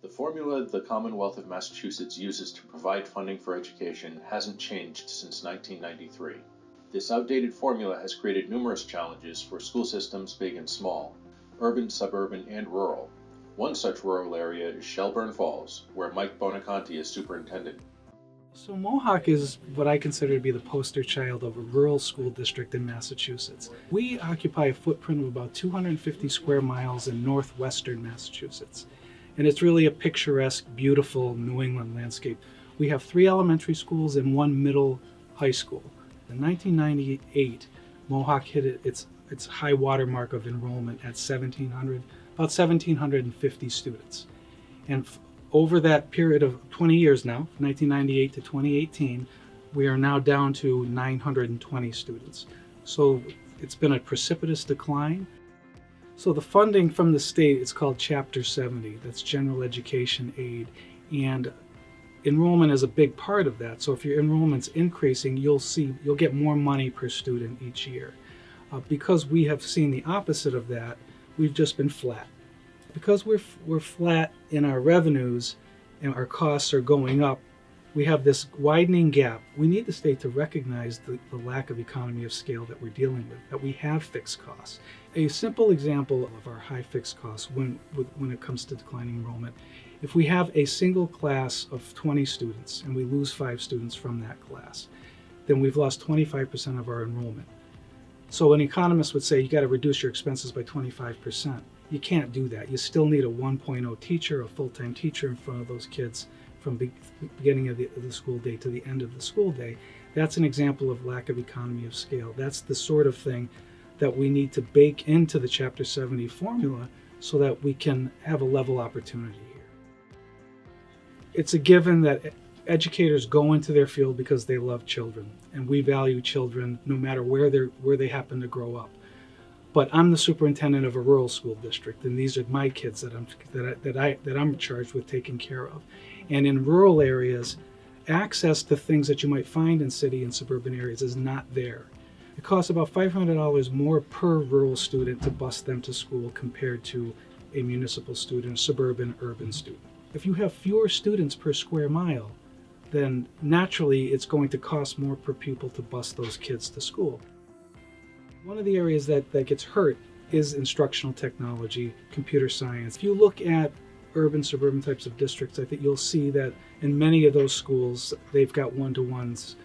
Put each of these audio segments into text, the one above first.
The formula the Commonwealth of Massachusetts uses to provide funding for education hasn't changed since 1993. This outdated formula has created numerous challenges for school systems big and small, urban, suburban, and rural. One such rural area is Shelburne Falls, where Mike Bonaconti is superintendent. So Mohawk is what I consider to be the poster child of a rural school district in Massachusetts. We occupy a footprint of about 250 square miles in northwestern Massachusetts. And it's really a picturesque, beautiful New England landscape. We have 3 elementary schools and 1 middle high school. In 1998, Mohawk hit its high water mark of enrollment at about 1,750 students. And over that period of 20 years now, 1998 to 2018, we are now down to 920 students. So it's been a precipitous decline. So the funding from the state is called Chapter 70, that's General Education Aid, and enrollment is a big part of that. So if your enrollment's increasing, you'll get more money per student each year. Because we have seen the opposite of that, we've just been flat. Because we're flat in our revenues and our costs are going up, we have this widening gap. We need the state to recognize the lack of economy of scale that we're dealing with, that we have fixed costs. A simple example of our high fixed costs when it comes to declining enrollment, if we have a single class of 20 students and we lose 5 students from that class, then we've lost 25% of our enrollment. So an economist would say you got to reduce your expenses by 25%. You can't do that. You still need a 1.0 teacher, a full-time teacher in front of those kids from the beginning of the school day to the end of the school day. That's an example of lack of economy of scale. That's the sort of thing that we need to bake into the Chapter 70 formula so that we can have a level opportunity here. It's a given that educators go into their field because they love children, and we value children no matter where they happen to grow up. But I'm the superintendent of a rural school district, and these are my kids that I'm charged with taking care of. And in rural areas, access to things that you might find in city and suburban areas is not there. It costs about $500 more per rural student to bus them to school compared to a municipal student, suburban, urban student. If you have fewer students per square mile, then naturally it's going to cost more per pupil to bus those kids to school. One of the areas that gets hurt is instructional technology, computer science. If you look at urban, suburban types of districts, I think you'll see that in many of those schools, they've got one-to-ones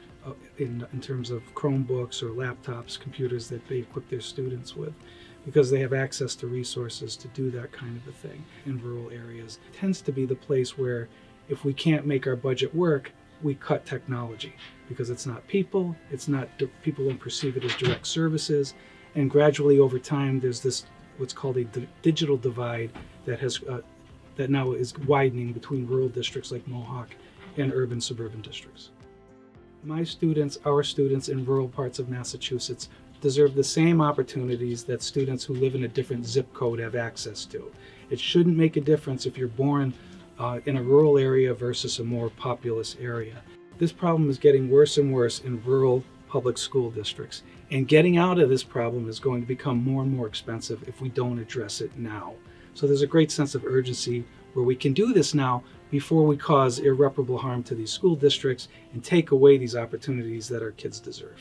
in terms of Chromebooks or laptops, computers that they equip their students with, because they have access to resources to do that kind of a thing. In rural areas, it tends to be the place where if we can't make our budget work, we cut technology, because it's not people, people don't perceive it as direct services, and gradually over time there's this what's called a digital divide that now is widening between rural districts like Mohawk and urban suburban districts. My students, our students in rural parts of Massachusetts, deserve the same opportunities that students who live in a different zip code have access to. It shouldn't make a difference if you're born in a rural area versus a more populous area. This problem is getting worse and worse in rural public school districts, and getting out of this problem is going to become more and more expensive if we don't address it now. So there's a great sense of urgency where we can do this now before we cause irreparable harm to these school districts and take away these opportunities that our kids deserve.